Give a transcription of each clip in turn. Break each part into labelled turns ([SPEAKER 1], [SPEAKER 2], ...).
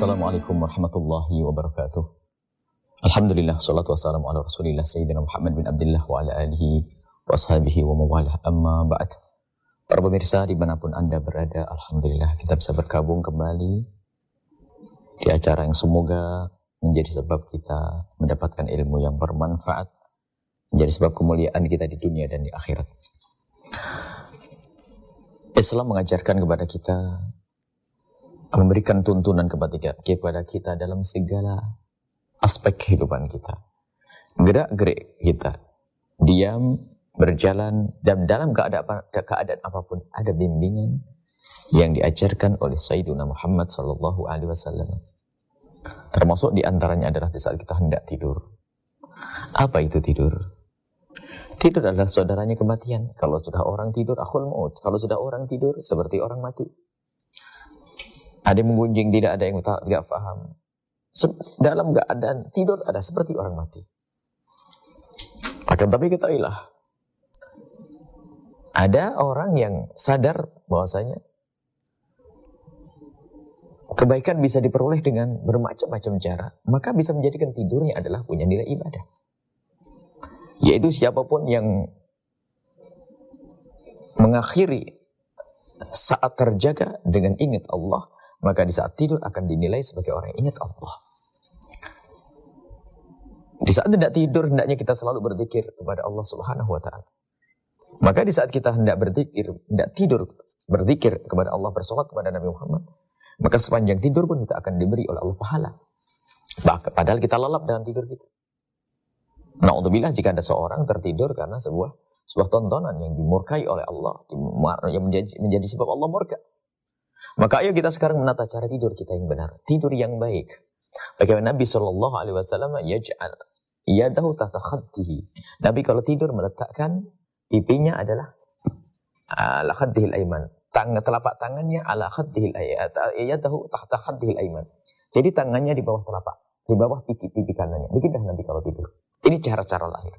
[SPEAKER 1] Assalamualaikum warahmatullahi wabarakatuh. Alhamdulillah, salatu wassalamu ala rasulillah Sayyidina Muhammad bin Abdullah wa ala alihi wa ashabihi wa mawalah, amma ba'd. Para pemirsa dimanapun Anda berada, Alhamdulillah kita bisa bergabung kembali di acara yang semoga menjadi sebab kita mendapatkan ilmu yang bermanfaat, menjadi sebab kemuliaan kita di dunia dan di akhirat. Islam mengajarkan kepada kita, memberikan tuntunan kepada kita dalam segala aspek kehidupan kita. Gerak-gerik kita, diam, berjalan, dan dalam keadaan apapun ada bimbingan yang diajarkan oleh Sayyidina Muhammad SAW. Termasuk diantaranya adalah di saat kita hendak tidur. Apa itu tidur? Tidur adalah saudaranya kematian. Kalau sudah orang tidur, akhul maut. Kalau sudah orang tidur, seperti orang mati. Ada yang menggunjing, tidak ada yang tidak paham. Dalam keadaan tidur ada seperti orang mati. Akan tapi ketahuilah, ada orang yang sadar bahwasanya kebaikan bisa diperoleh dengan bermacam-macam cara. Maka bisa menjadikan tidurnya adalah punya nilai ibadah. Yaitu siapapun yang mengakhiri saat terjaga dengan ingat Allah, maka di saat tidur akan dinilai sebagai orang yang ingat Allah. Di saat hendak tidur, hendaknya kita selalu berzikir kepada Allah Subhanahu wa Ta'ala. Maka di saat kita hendak berzikir, hendak tidur, berzikir kepada Allah, bersolawat kepada Nabi Muhammad, maka sepanjang tidur pun kita akan diberi oleh Allah pahala. Padahal kita lalap dalam tidur kita. Na'udzubillah jika ada seorang tertidur karena sebuah tontonan yang dimurkai oleh Allah, yang menjadi sebab Allah murka. Maka ayo kita sekarang menata cara tidur kita yang benar, tidur yang baik. Bagaimana Nabi SAW yaj'al yadahu tahta khaddihi. Nabi kalau tidur meletakkan pipinya adalah ala khaddihil aiman. Telapak tangannya ala khaddihil yadahu tahta khaddihil aiman. Jadi tangannya di bawah telapak, di bawah pipi kanannya. Begitulah Nabi kalau tidur. Ini cara-cara lahir.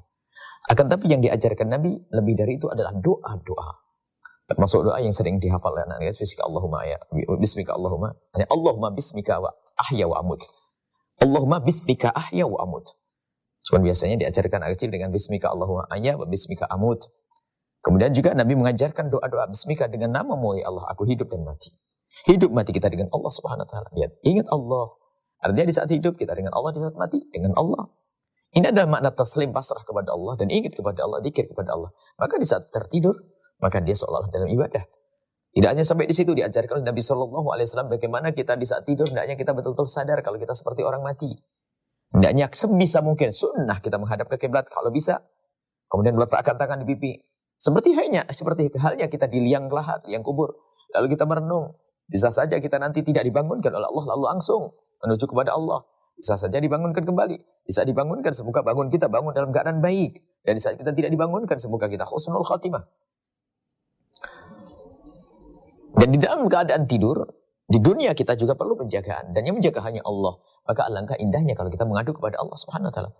[SPEAKER 1] Akan tapi yang diajarkan Nabi lebih dari itu adalah doa-doa. Termasuk doa yang sering dihafal oleh anak-anak. Bismika Allahumma ya. Bismika Allahumma. Allahumma bismika wa ahya wa amut. Allahumma bismika ahya wa amut. Cuman biasanya diajarkan anak kecil dengan bismika Allahumma ahya wa bismika amut. Kemudian juga Nabi mengajarkan doa-doa bismika dengan namamu ya Allah, aku hidup dan mati. Hidup mati kita dengan Allah Subhanahu wa Ta'ala. Ingat Allah. Artinya di saat hidup kita dengan Allah, di saat mati dengan Allah. Ini adalah makna taslim, pasrah kepada Allah dan ingat kepada Allah, dzikir kepada Allah. Maka di saat tertidur, maka dia seolah-olah dalam ibadah. Tidak hanya sampai di situ, diajarkan oleh Nabi SAW bagaimana kita di saat tidur, hendaknya kita betul-betul sadar kalau kita seperti orang mati. Hendaknya sebisa mungkin sunnah kita menghadap ke kiblat kalau bisa. Kemudian meletakkan tangan di pipi. Seperti halnya kita di liang lahat, liang kubur. Lalu kita merenung. Bisa saja kita nanti tidak dibangunkan oleh Allah, lalu langsung menuju kepada Allah. Bisa saja dibangunkan kembali. Bisa dibangunkan, semoga bangun kita bangun dalam keadaan baik. Dan di saat kita tidak dibangunkan, semoga kita husnul khatimah. Dan di dalam keadaan tidur, di dunia kita juga perlu penjagaan. Dan yang menjaga hanya Allah. Maka alangkah indahnya kalau kita mengadu kepada Allah Subhanahu wa Ta'ala.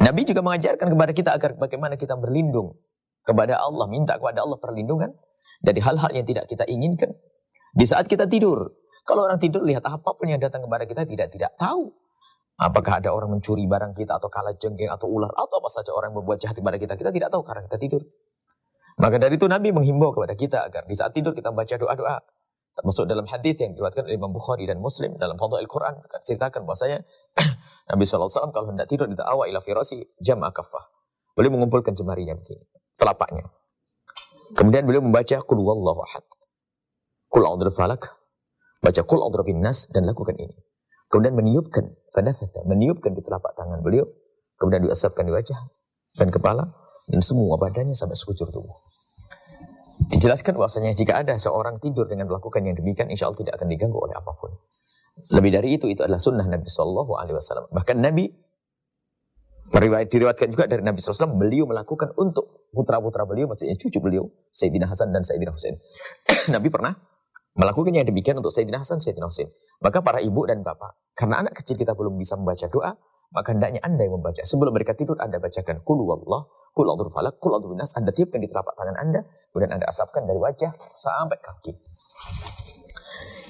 [SPEAKER 1] Nabi juga mengajarkan kepada kita agar bagaimana kita berlindung kepada Allah. Minta kepada Allah perlindungan dari hal-hal yang tidak kita inginkan. Di saat kita tidur. Kalau orang tidur, lihat apapun yang datang kepada kita tidak tahu. Apakah ada orang mencuri barang kita, atau kalajengking, atau ular, atau apa saja orang yang berbuat jahat kepada kita. Kita tidak tahu karena kita tidur. Maka dari itu Nabi menghimbau kepada kita agar di saat tidur kita baca doa-doa. Termasuk dalam hadis yang diriwayatkan oleh Imam Bukhari dan Muslim dalam Fadhail Quran, ceritakan bahwasanya Nabi SAW kalau hendak tidur dita'awa ila firasi jam'a kaffah. Beliau mengumpulkan jemarinya begini, telapaknya. Kemudian beliau membaca qul huwallahu ahad. Qul a'udzu falak. Baca qul a'udzu binnas dan lakukan ini. Kemudian meniupkan di telapak tangan beliau, kemudian diusapkan di wajah dan kepala dan semua badannya sampai sekujur tubuh. Dijelaskan bahwasanya jika ada seorang tidur dengan melakukan yang demikian, insya Allah tidak akan diganggu oleh apapun. Lebih dari itu adalah sunnah Nabi SAW. Bahkan Nabi diriwayatkan juga dari Nabi SAW, beliau melakukan untuk putra-putra beliau, maksudnya cucu beliau, Sayyidina Hasan dan Sayyidina Husain. Nabi pernah melakukan yang demikian untuk Sayyidina Hasan, Sayyidina Husain. Maka para ibu dan bapak, karena anak kecil kita belum bisa membaca doa, maka hendaknya Anda yang membaca. Sebelum mereka tidur, Anda bacakan Qul huwallah, Qul a'udzu falaq, Qul a'udzu binnas. Anda tiupkan di telapak tangan Anda, kemudian Anda asapkan dari wajah sampai kaki.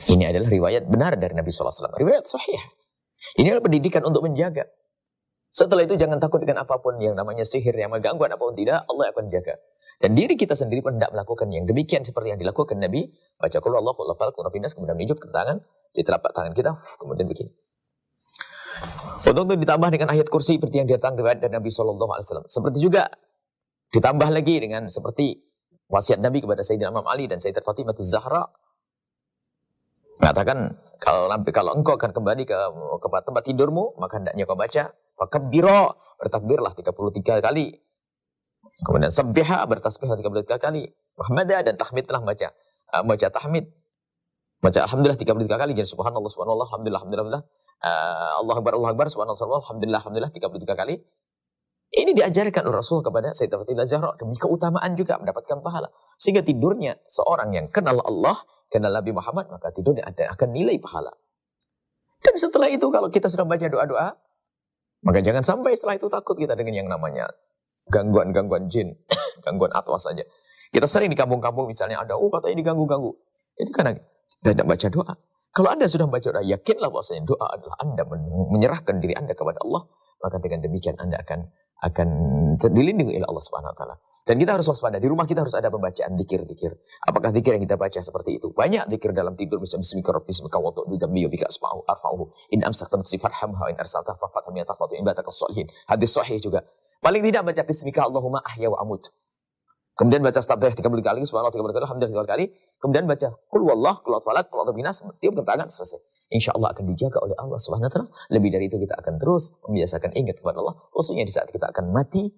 [SPEAKER 1] Ini adalah riwayat benar dari Nabi SAW. Riwayat sahih. Ini adalah pendidikan untuk menjaga. Setelah itu jangan takut dengan apapun yang namanya sihir, yang mengganggu apapun tidak, Allah akan jaga. Dan diri kita sendiri pun tidak melakukan yang demikian seperti yang dilakukan Nabi. Baca qul huwallahu ahad, qul huwallahu ahad, qul kemudian menunjuk ke tangan, di telapak tangan kita, kemudian begini. Untuk itu ditambah dengan ayat kursi seperti yang datang dari Nabi SAW. Seperti juga ditambah lagi dengan seperti wasiat Nabi kepada Sayyidina Imam Ali dan Sayyidat Fatimah Az-Zahra. Mengatakan, kalau engkau akan kembali ke tempat tidurmu, maka hendaknya kau baca fakabbira, bertakbirlah 33 kali. Kemudian sabbiha, bertasbihlah 33 kali. Muhammadah, dan tahmidlah, baca tahmid. Baca alhamdulillah 33 kali. Jadi subhanallah, subhanallah, alhamdulillah, alhamdulillah. Allah Akbar, subhanallah, alhamdulillah, alhamdulillah 33 kali. Ini diajarkan oleh Rasul kepada Sayyidah Fatimah Az-Zahra demi keutamaan juga mendapatkan pahala. Sehingga tidurnya seorang yang kenal Allah, kenal Nabi Muhammad, maka tidurnya akan nilai pahala. Dan setelah itu kalau kita sudah baca doa-doa, maka jangan sampai setelah itu takut kita dengan yang namanya gangguan-gangguan jin, gangguan atwas saja. Kita sering di kampung-kampung misalnya ada, katanya diganggu-ganggu. Itu karena kita tidak baca doa. Kalau Anda sudah membaca doa, yakinlah bahwasanya doa adalah Anda menyerahkan diri Anda kepada Allah, maka dengan demikian Anda akan dilindungi oleh Allah Subhanahu wa taala. Dan kita harus waspada, di rumah kita harus ada pembacaan zikir-zikir. Apakah zikir yang kita baca seperti itu? Banyak zikir dalam tidur, misalnya bismika rabbi bismika wada'tu dambi bika asma'u arfa'uhu in amsakta nafsi farhamha in arsalta fafatha min tafatu in bataka sholihin. Hadis sahih juga. Paling tidak baca bismika Allahumma ahya wa amut. Kemudian baca tasbih 30 kali, subhanallah 30 kali, alhamdulillah 30 kali. Kemudian baca qul huwallahu, qul huwallahu ahad, qul a'udzu binas, tiup ke tangan, selesai. Insyaallah akan dijaga oleh Allah Subhanahu wa taala. Lebih dari itu kita akan terus membiasakan ingat kepada Allah, khususnya di saat kita akan mati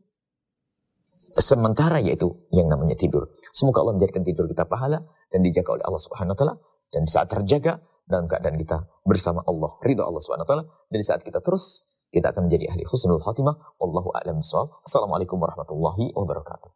[SPEAKER 1] sementara, yaitu yang namanya tidur. Semoga Allah menjadikan tidur kita pahala dan dijaga oleh Allah Subhanahu wa taala, dan saat terjaga dalam keadaan kita bersama Allah, ridha Allah Subhanahu wa taala, dan di saat kita terus kita akan menjadi ahli husnul khatimah. Wallahu a'lam bishawab. Assalamualaikum warahmatullahi wabarakatuh.